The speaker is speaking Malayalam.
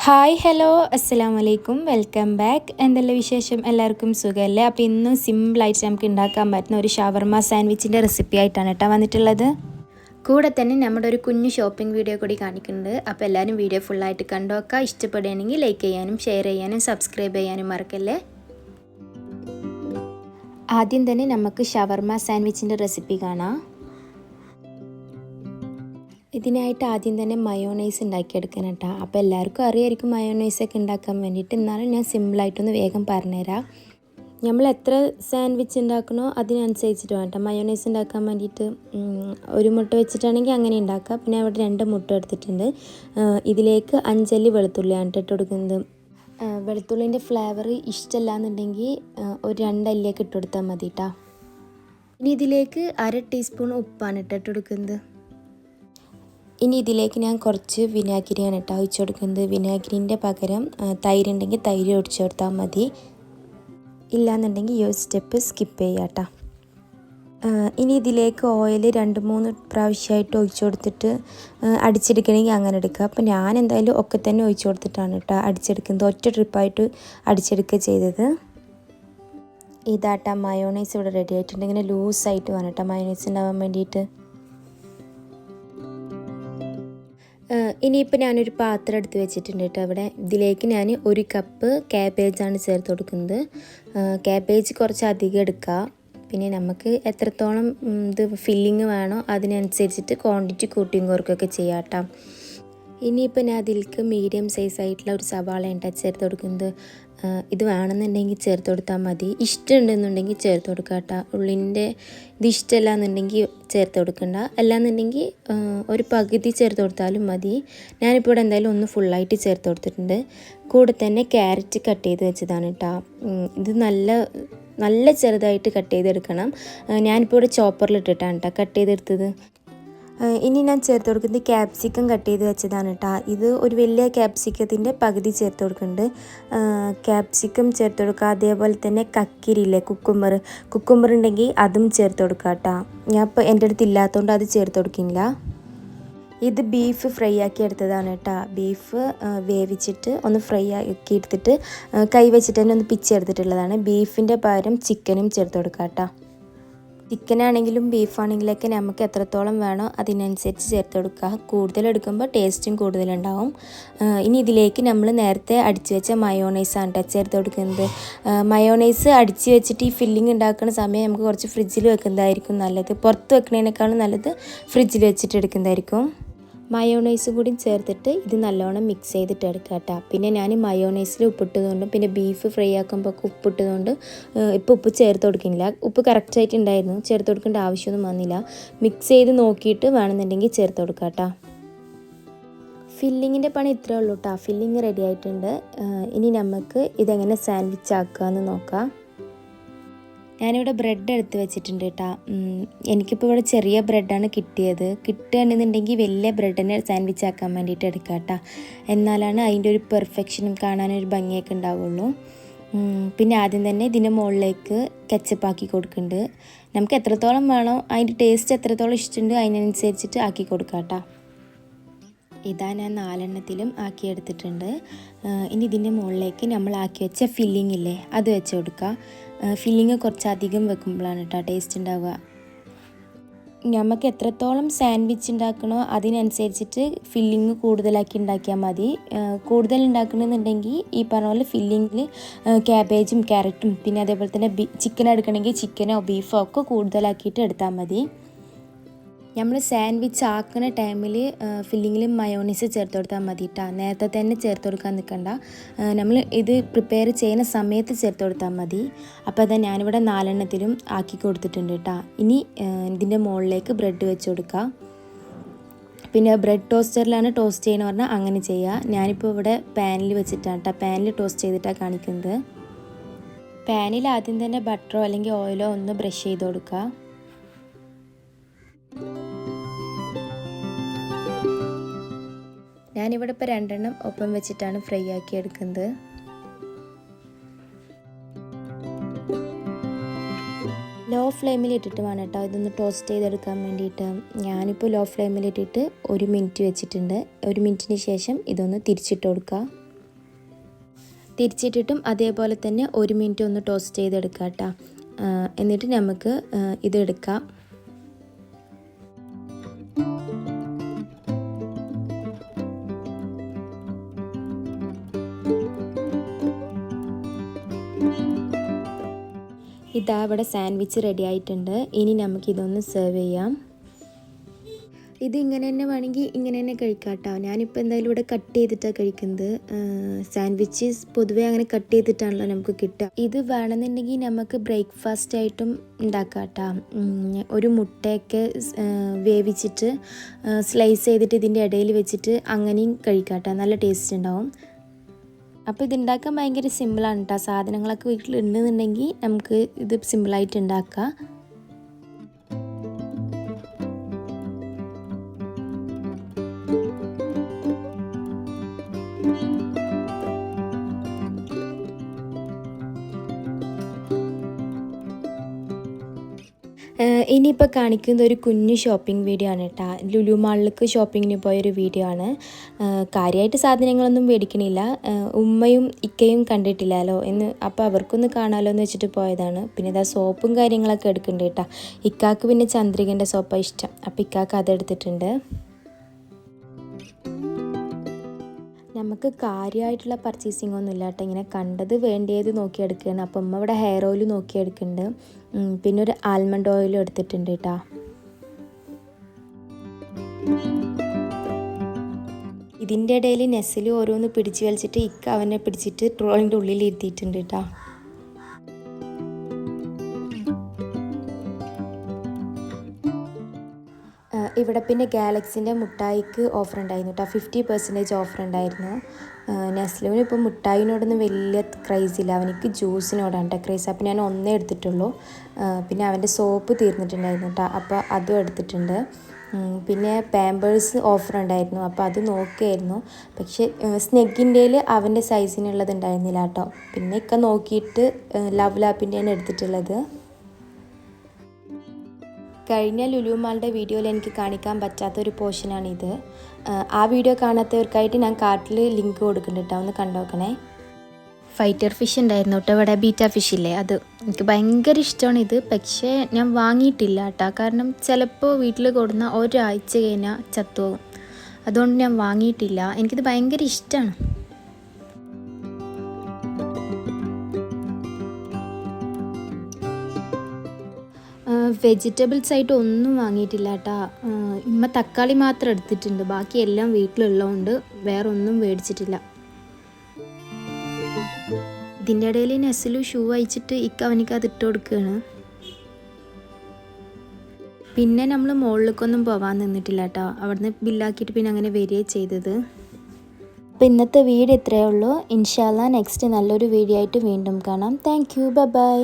ഹായ് ഹലോ അസ്സലാമു അലൈക്കും വെൽക്കം ബാക്ക്. എന്തെല്ലാം വിശേഷം? എല്ലാവർക്കും സുഖമല്ലേ? അപ്പോൾ ഇന്ന് സിമ്പിളായിട്ട് നമുക്ക് ഉണ്ടാക്കാൻ പറ്റുന്ന ഒരു ഷവർമ സാൻഡ്വിച്ചിൻ്റെ റെസിപ്പി ആയിട്ടാണ് കേട്ടോ വന്നിട്ടുള്ളത്. കൂടെ തന്നെ നമ്മുടെ ഒരു കുഞ്ഞു ഷോപ്പിംഗ് വീഡിയോ കൂടി കാണിക്കുന്നുണ്ട്. അപ്പോൾ എല്ലാവരും വീഡിയോ ഫുള്ളായിട്ട് കണ്ടോക്കുക. ഇഷ്ടപ്പെടുകയാണെങ്കിൽ ലൈക്ക് ചെയ്യാനും ഷെയർ ചെയ്യാനും സബ്സ്ക്രൈബ് ചെയ്യാനും മറക്കല്ലേ. ആദ്യം തന്നെ നമുക്ക് ഷവർമ സാൻഡ്വിച്ചിൻ്റെ റെസിപ്പി കാണാം. ഇതിനായിട്ട് ആദ്യം തന്നെ മയോണൈസ് ഉണ്ടാക്കിയെടുക്കണം കേട്ടോ. അപ്പോൾ എല്ലാവർക്കും അറിയായിരിക്കും മയോണൈസൊക്കെ ഉണ്ടാക്കാൻ വേണ്ടിയിട്ട്. എന്നാലും ഞാൻ സിമ്പിളായിട്ടൊന്ന് വേഗം പറഞ്ഞുതരാം. നമ്മൾ എത്ര സാൻഡ്വിച്ച് ഉണ്ടാക്കണോ അതിനനുസരിച്ചിട്ട് വേണ്ട മയോണൈസ് ഉണ്ടാക്കാൻ വേണ്ടിയിട്ട്. ഒരു മുട്ട വെച്ചിട്ടാണെങ്കിൽ അങ്ങനെ ഉണ്ടാക്കാം. പിന്നെ അവിടെ 2 മുട്ട എടുത്തിട്ടുണ്ട്. ഇതിലേക്ക് 5 അല്ലി വെളുത്തുള്ളിയാണ് ഇട്ട് കൊടുക്കുന്നത്. വെളുത്തുള്ളിൻ്റെ ഫ്ലേവർ ഇഷ്ടമല്ല എന്നുണ്ടെങ്കിൽ ഒരു 2 അല്ലിയൊക്കെ ഇട്ട് കൊടുത്താൽ മതി കേട്ടോ. ഇനി ഇതിലേക്ക് 1/2 ടീസ്പൂൺ ഉപ്പാണ് ഇട്ടിട്ട് കൊടുക്കുന്നത്. ഇനി ഇതിലേക്ക് ഞാൻ കുറച്ച് വിനാഗിരിയാണ് കേട്ടോ ഒഴിച്ച് കൊടുക്കുന്നത്. വിനാഗിരിൻ്റെ പകരം തൈര് ഉണ്ടെങ്കിൽ തൈര് ഒഴിച്ച് കൊടുത്താൽ മതി. ഇല്ലയെന്നുണ്ടെങ്കിൽ ഈ ഒരു സ്റ്റെപ്പ് സ്കിപ്പ് ചെയ്യാം കേട്ടോ. ഇനി ഇതിലേക്ക് ഓയിൽ 2-3 പ്രാവശ്യമായിട്ട് ഒഴിച്ച് കൊടുത്തിട്ട് അടിച്ചെടുക്കണമെങ്കിൽ അങ്ങനെ എടുക്കുക. അപ്പോൾ ഞാൻ എന്തായാലും ഒക്കെ തന്നെ ഒഴിച്ച് കൊടുത്തിട്ടാണ് കേട്ടോ അടിച്ചെടുക്കുന്നത്. ഒറ്റ ട്രിപ്പായിട്ട് അടിച്ചെടുക്കുക ചെയ്തത്. ഇതാട്ടാ മയോണൈസ് ഇവിടെ റെഡി ആയിട്ടുണ്ട്. ഇങ്ങനെ ലൂസായിട്ട് വേണം കേട്ടോ മയോണൈസ് ഉണ്ടാവാൻ വേണ്ടിയിട്ട്. ഇനിയിപ്പോൾ ഞാനൊരു പാത്രം എടുത്ത് വെച്ചിട്ടുണ്ട് കേട്ടോ. അവിടെ ഇതിലേക്ക് ഞാൻ 1 കപ്പ് ക്യാബേജാണ് ചേർത്ത് കൊടുക്കുന്നത്. ക്യാബേജ് കുറച്ച് അധികം എടുക്കുക. പിന്നെ നമുക്ക് എത്രത്തോളം ഇത് ഫില്ലിങ് വേണോ അതിനനുസരിച്ചിട്ട് ക്വാണ്ടിറ്റി കൂട്ടിയും കുറയ്ക്കുകയൊക്കെ ചെയ്യാം കേട്ടോ. ഇനിയിപ്പോൾ ഞാൻ അതിലേക്ക് മീഡിയം സൈസായിട്ടുള്ള ഒരു സവാള ഉണ്ട് ചേർത്ത് കൊടുക്കുന്നത്. ഇത് വേണമെന്നുണ്ടെങ്കിൽ ചേർത്ത് കൊടുത്താൽ മതി. ഇഷ്ടമുണ്ടെന്നുണ്ടെങ്കിൽ ചേർത്ത് കൊടുക്കുക കേട്ടോ. ഉള്ളിൻ്റെ ഇത് ഇഷ്ടമല്ല എന്നുണ്ടെങ്കിൽ ചേർത്ത് കൊടുക്കണ്ട. അല്ലാന്നുണ്ടെങ്കിൽ ഒരു പകുതി ചേർത്ത് കൊടുത്താലും മതി. ഞാനിപ്പോൾ ഇവിടെ എന്തായാലും ഒന്ന് ഫുള്ളായിട്ട് ചേർത്ത് കൊടുത്തിട്ടുണ്ട്. കൂടെ തന്നെ ക്യാരറ്റ് കട്ട് ചെയ്ത് വെച്ചതാണ് കേട്ടോ. ഇത് നല്ല ചെറുതായിട്ട് കട്ട് ചെയ്തെടുക്കണം. ഞാനിപ്പോൾ ഇവിടെ ചോപ്പറിലിട്ടിട്ടാണ് കേട്ടോ കട്ട് ചെയ്തെടുത്തത്. ഇനി ഞാൻ ചേർത്ത് കൊടുക്കുന്നത് ക്യാപ്സിക്കം കട്ട് ചെയ്ത് വെച്ചതാണ് കേട്ടോ. ഇത് ഒരു വലിയ ക്യാപ്സിക്കത്തിൻ്റെ പകുതി ചേർത്ത് കൊടുക്കുന്നുണ്ട്. ക്യാപ്സിക്കം ചേർത്ത് കൊടുക്കുക. അതേപോലെ തന്നെ കക്കിരില്ലേ കുക്കുംബർ ഉണ്ടെങ്കിൽ അതും ചേർത്ത് കൊടുക്കുക കേട്ടോ. ഞാൻ ഇപ്പോൾ എൻ്റെ അടുത്ത് ഇല്ലാത്തതുകൊണ്ട് അത് ചേർത്ത് കൊടുക്കില്ല. ഇത് ബീഫ് ഫ്രൈ ആക്കി എടുത്തതാണ് കേട്ടോ. ബീഫ് വേവിച്ചിട്ട് ഒന്ന് ഫ്രൈ ആക്കി എടുത്തിട്ട് കൈ വെച്ചിട്ട് തന്നെ ഒന്ന് പിച്ചെടുത്തിട്ടുള്ളതാണ്. ബീഫിൻ്റെ പകരം ചിക്കനും ചേർത്ത് കൊടുക്കുക കേട്ടോ. ചിക്കനാണെങ്കിലും ബീഫാണെങ്കിലൊക്കെ നമുക്ക് എത്രത്തോളം വേണോ അതിനനുസരിച്ച് ചേർത്ത് കൊടുക്കുക. കൂടുതലെടുക്കുമ്പോൾ ടേസ്റ്റും കൂടുതലുണ്ടാവും. ഇനി ഇതിലേക്ക് നമ്മൾ നേരത്തെ അടിച്ച് വെച്ച മയോണൈസാണ് കേട്ടോ ചേർത്ത് കൊടുക്കുന്നത്. മയോണൈസ് അടിച്ച് വെച്ചിട്ട് ഈ ഫില്ലിങ് ഉണ്ടാക്കുന്ന സമയം നമുക്ക് കുറച്ച് ഫ്രിഡ്ജിൽ വെക്കുന്നതായിരിക്കും നല്ലത്. പുറത്ത് വെക്കുന്നതിനേക്കാളും നല്ലത് ഫ്രിഡ്ജിൽ വെച്ചിട്ട് എടുക്കുന്നതായിരിക്കും. മയോണൈസ് കൂടി ചേർത്തിട്ട് ഇത് നല്ലോണം മിക്സ് ചെയ്തിട്ട് എടുക്കുക കേട്ടോ. പിന്നെ ഞാൻ മയോണൈസിൽ ഉപ്പിട്ടതുകൊണ്ടും പിന്നെ ബീഫ് ഫ്രൈ ആക്കുമ്പോൾ ഉപ്പിട്ടതുകൊണ്ട് ഇപ്പോൾ ഉപ്പ് ചേർത്ത് കൊടുക്കുന്നില്ല. ഉപ്പ് കറക്റ്റായിട്ട് ഉണ്ടായിരുന്നു, ചേർത്ത് കൊടുക്കേണ്ട ആവശ്യമൊന്നും വന്നില്ല. മിക്സ് ചെയ്ത് നോക്കിയിട്ട് വേണമെന്നുണ്ടെങ്കിൽ ചേർത്ത് കൊടുക്കുക കേട്ടോ. ഫില്ലിങ്ങിൻ്റെ പണി ഇത്രയേ ഉള്ളൂ കേട്ടോ. ഫില്ലിങ് റെഡി ആയിട്ടുണ്ട്. ഇനി നമുക്ക് ഇതെങ്ങനെ സാൻഡ്വിച്ച് ആക്കാമെന്ന് നോക്കാം. ഞാനിവിടെ ബ്രെഡ് എടുത്ത് വെച്ചിട്ടുണ്ട് കേട്ടോ. എനിക്കിപ്പോൾ ഇവിടെ ചെറിയ ബ്രെഡാണ് കിട്ടുകയാണെന്നുണ്ടെങ്കിൽ വലിയ ബ്രെഡ് തന്നെ സാൻഡ്വിച്ച് ആക്കാൻ വേണ്ടിയിട്ട് എടുക്കുക കേട്ടോ. എന്നാലാണ് അതിൻ്റെ ഒരു പെർഫെക്ഷനും കാണാനൊരു ഭംഗിയൊക്കെ ഉണ്ടാവുള്ളൂ. പിന്നെ ആദ്യം തന്നെ ഇതിൻ്റെ മുകളിലേക്ക് കെച്ചപ്പാക്കി കൊടുക്കുന്നുണ്ട്. നമുക്ക് എത്രത്തോളം വേണോ അതിൻ്റെ ടേസ്റ്റ് എത്രത്തോളം ഇഷ്ടമുണ്ട് അതിനനുസരിച്ചിട്ട് ആക്കി കൊടുക്കുക കേട്ടോ. ഇതാ ഞാൻ 4 എണ്ണത്തിലും ആക്കിയെടുത്തിട്ടുണ്ട്. ഇനി ഇതിൻ്റെ മുകളിലേക്ക് നമ്മൾ ആക്കി വെച്ച ഫില്ലിംഗ് ഇല്ലേ അത് വെച്ച് കൊടുക്കുക. ഫില്ലിങ് കുറച്ചധികം വെക്കുമ്പോഴാണ് കേട്ടോ ടേസ്റ്റ് ഉണ്ടാവുക. നമുക്ക് എത്രത്തോളം സാൻഡ്വിച്ച് ഉണ്ടാക്കണോ അതിനനുസരിച്ചിട്ട് ഫില്ലിങ് കൂടുതലാക്കി ഉണ്ടാക്കിയാൽ മതി. കൂടുതൽ ഉണ്ടാക്കണമെന്നുണ്ടെങ്കിൽ ഈ പറഞ്ഞ പോലെ ഫില്ലിങ്ങിൽ ക്യാബേജും ക്യാരറ്റും പിന്നെ അതേപോലെ തന്നെ ചിക്കൻ എടുക്കണമെങ്കിൽ ചിക്കനോ ബീഫോ ഒക്കെ കൂടുതലാക്കിയിട്ട് എടുത്താൽ മതി. നമ്മൾ സാൻഡ്വിച്ച് ആക്കുന്ന ടൈമിൽ ഫില്ലിങ്ങിൽ മയോണൈസ് ചേർത്ത് കൊടുത്താൽ മതി കേട്ടോ. നേരത്തെ തന്നെ ചേർത്ത് കൊടുക്കാൻ നിൽക്കണ്ട. നമ്മൾ ഇത് പ്രിപ്പയർ ചെയ്യുന്ന സമയത്ത് ചേർത്ത് കൊടുത്താൽ മതി. അപ്പോൾ അതാ ഞാനിവിടെ 4 എണ്ണത്തിലും ആക്കി കൊടുത്തിട്ടുണ്ട് കേട്ടോ. ഇനി ഇതിൻ്റെ മുകളിലേക്ക് ബ്രെഡ് വെച്ച് കൊടുക്കുക. പിന്നെ ബ്രെഡ് ടോസ്റ്ററിലാണ് ടോസ്റ്റ് ചെയ്യണമെന്ന് പറഞ്ഞാൽ അങ്ങനെ ചെയ്യുക. ഞാനിപ്പോൾ ഇവിടെ പാനിൽ വെച്ചിട്ടാണ് കേട്ടോ. പാനിൽ ടോസ്റ്റ് ചെയ്തിട്ടാണ് കാണിക്കുന്നത്. പാനിൽ ആദ്യം തന്നെ ബട്ടറോ അല്ലെങ്കിൽ ഓയിലോ ഒന്ന് ബ്രഷ് ചെയ്ത് കൊടുക്കുക. ഞാനിവിടെ ഇപ്പോൾ 2 എണ്ണം ഒപ്പം വെച്ചിട്ടാണ് ഫ്രൈ ആക്കി എടുക്കുന്നത്. ലോ ഫ്ലെയിമിൽ ഇട്ടിട്ട് വേണം കേട്ടോ ഇതൊന്ന് ടോസ്റ്റ് ചെയ്തെടുക്കാൻ വേണ്ടിയിട്ട്. ഞാനിപ്പോൾ ലോ ഫ്ലെയിമിൽ ഇട്ടിട്ട് 1 മിനിറ്റ് വെച്ചിട്ടുണ്ട്. 1 മിനിറ്റിന് ശേഷം ഇതൊന്ന് തിരിച്ചിട്ട് കൊടുക്കുക. തിരിച്ചിട്ടിട്ടും അതേപോലെ തന്നെ 1 മിനിറ്റ് ഒന്ന് ടോസ്റ്റ് ചെയ്തെടുക്കാം കേട്ടോ. എന്നിട്ട് നമുക്ക് ഇതെടുക്കാം. ഇതാ ഇവിടെ സാൻഡ്വിച്ച് റെഡി ആയിട്ടുണ്ട്. ഇനി നമുക്കിതൊന്ന് സെർവ് ചെയ്യാം. ഇത് ഇങ്ങനെ തന്നെ വേണമെങ്കിൽ ഇങ്ങനെ തന്നെ കഴിക്കാം കേട്ടോ. ഞാനിപ്പോൾ എന്തായാലും ഇവിടെ കട്ട് ചെയ്തിട്ടാണ് കഴിക്കുന്നത്. സാൻഡ്വിച്ച് പൊതുവേ അങ്ങനെ കട്ട് ചെയ്തിട്ടാണല്ലോ നമുക്ക് കിട്ടുക. ഇത് വേണമെന്നുണ്ടെങ്കിൽ നമുക്ക് ബ്രേക്ക്ഫാസ്റ്റ് ആയിട്ടും ഉണ്ടാക്കാം കേട്ടോ. ഒരു മുട്ടയൊക്കെ വേവിച്ചിട്ട് സ്ലൈസ് ചെയ്തിട്ട് ഇതിൻ്റെ ഇടയിൽ വെച്ചിട്ട് അങ്ങനെയും കഴിക്കാം കേട്ടോ. നല്ല ടേസ്റ്റ് ഉണ്ടാവും. അപ്പോൾ ഇതുണ്ടാക്കാൻ ഭയങ്കര സിമ്പിളാണ് കേട്ടോ. സാധനങ്ങളൊക്കെ വീട്ടിലുണ്ടെന്നുണ്ടെങ്കിൽ നമുക്ക് ഇത് സിമ്പിളായിട്ട് ഉണ്ടാക്കാം. ഇനിയിപ്പോൾ കാണിക്കുന്നത് ഒരു കുഞ്ഞു ഷോപ്പിംഗ് വീഡിയോ ആണ് കേട്ടോ. ലുലു മാളിലേക്ക് ഷോപ്പിങ്ങിന് പോയൊരു വീഡിയോ ആണ്. കാര്യമായിട്ട് സാധനങ്ങളൊന്നും മേടിക്കണില്ല. ഉമ്മയും ഇക്കയും കണ്ടിട്ടില്ലല്ലോ അപ്പോൾ അവർക്കൊന്ന് കാണാമല്ലോ എന്ന് വെച്ചിട്ട് പോയതാണ്. പിന്നെ ഇതാ സോപ്പും കാര്യങ്ങളൊക്കെ എടുക്കുന്നുണ്ട് കേട്ടോ. ഇക്കാക്ക് പിന്നെ ചന്ദ്രികൻ്റെ സോപ്പാണ് ഇഷ്ടം. അപ്പോൾ ഇക്കാക്ക് അതെടുത്തിട്ടുണ്ട്. നമുക്ക് കാര്യമായിട്ടുള്ള പർച്ചേസിങ് ഒന്നും ഇല്ല കേട്ടോ. ഇങ്ങനെ കണ്ടത് വേണ്ടിയത് നോക്കിയെടുക്കുകയാണ്. അപ്പം അമ്മ ഇവിടെ ഹെയർ ഓയിൽ നോക്കിയെടുക്കുന്നുണ്ട്. പിന്നെ ഒരു ആൽമണ്ട് ഓയിലും എടുത്തിട്ടുണ്ട് കേട്ടോ. ഇതിൻ്റെ ഇടയിൽ നെസ്സിൽ ഓരോന്ന് പിടിച്ച് വലിച്ചിട്ട് ഇക്ക അവനെ പിടിച്ചിട്ട് ട്രോളിൻ്റെ ഉള്ളിൽ ഇരുത്തിയിട്ടുണ്ട് കേട്ടോ. ഇവിടെ പിന്നെ ഗാലക്സിൻ്റെ മുട്ടായിക്ക് ഓഫർ ഉണ്ടായിരുന്നു കേട്ടോ. 50% ഓഫർ ഉണ്ടായിരുന്നു. നെസ്ലുവിന് ഇപ്പോൾ മുട്ടായിനോടൊന്നും വലിയ ക്രൈസ് ഇല്ല. അവനിക്ക് ജ്യൂസിനോടാണ് കേട്ടോ ക്രൈസ്. അപ്പോൾ ഞാൻ ഒന്നേ എടുത്തിട്ടുള്ളൂ. പിന്നെ അവൻ്റെ സോപ്പ് തീർന്നിട്ടുണ്ടായിരുന്നു കേട്ടോ. അപ്പോൾ അതും എടുത്തിട്ടുണ്ട്. പിന്നെ പാമ്പേഴ്സ് ഓഫർ ഉണ്ടായിരുന്നു. അപ്പോൾ അത് നോക്കിയായിരുന്നു. പക്ഷേ സ്നെഗിൻ്റെയിൽ അവൻ്റെ സൈസിനുള്ളത് ഉണ്ടായിരുന്നില്ല കേട്ടോ. പിന്നെ ഒക്കെ നോക്കിയിട്ട് ലവ് ലാപ്പിൻ്റെയാണ് എടുത്തിട്ടുള്ളത്. കഴിഞ്ഞ ലുലു മാളിൻ്റെ വീഡിയോയിൽ എനിക്ക് കാണിക്കാൻ പറ്റാത്തൊരു പോർഷനാണിത്. ആ വീഡിയോ കാണാത്തവർക്കായിട്ട് ഞാൻ കാർട്ടിൽ ലിങ്ക് കൊടുക്കുന്നുണ്ട് കേട്ടോ. ഒന്ന് കണ്ടോക്കണേ. ഫൈറ്റർ ഫിഷ് ഉണ്ടായിരുന്നു കേട്ടോ ഇവിടെ. ബീറ്റ ഫിഷ് ഇല്ലേ, അത് എനിക്ക് ഭയങ്കര ഇഷ്ടമാണ് ഇത്. പക്ഷേ ഞാൻ വാങ്ങിയിട്ടില്ല കേട്ടോ. കാരണം ചിലപ്പോൾ വീട്ടിൽ കൊടുന്ന ഒരാഴ്ച കഴിഞ്ഞാൽ ചത്തുപോകും. അതുകൊണ്ട് ഞാൻ വാങ്ങിയിട്ടില്ല. എനിക്കിത് ഭയങ്കര ഇഷ്ടമാണ്. വെജിറ്റബിൾസ് ആയിട്ട് ഒന്നും വാങ്ങിയിട്ടില്ല കേട്ടോ. ഇമ്മ തക്കാളി മാത്രം എടുത്തിട്ടുണ്ട്. ബാക്കി എല്ലാം വീട്ടിലുള്ളതുകൊണ്ട് വേറെ ഒന്നും മേടിച്ചിട്ടില്ല. ഇതിൻ്റെ ഇടയിൽ നെസ്സിലു ഷൂ അയച്ചിട്ട് അവനിക്ക് അത് ഇട്ട് കൊടുക്കുകയാണ്. പിന്നെ നമ്മൾ മുകളിലേക്കൊന്നും പോകാൻ നിന്നിട്ടില്ല കേട്ടോ. അവിടുന്ന് ബില്ലാക്കിയിട്ട് പിന്നെ അങ്ങനെ വരികയാണ് ചെയ്തത്. അപ്പോൾ ഇന്നത്തെ വീഡിയോ ഇത്രയേ ഉള്ളൂ. ഇൻഷാ അല്ലാഹ് നെക്സ്റ്റ് നല്ലൊരു വീഡിയോ ആയിട്ട് വീണ്ടും കാണാം. Thank you. ബൈ.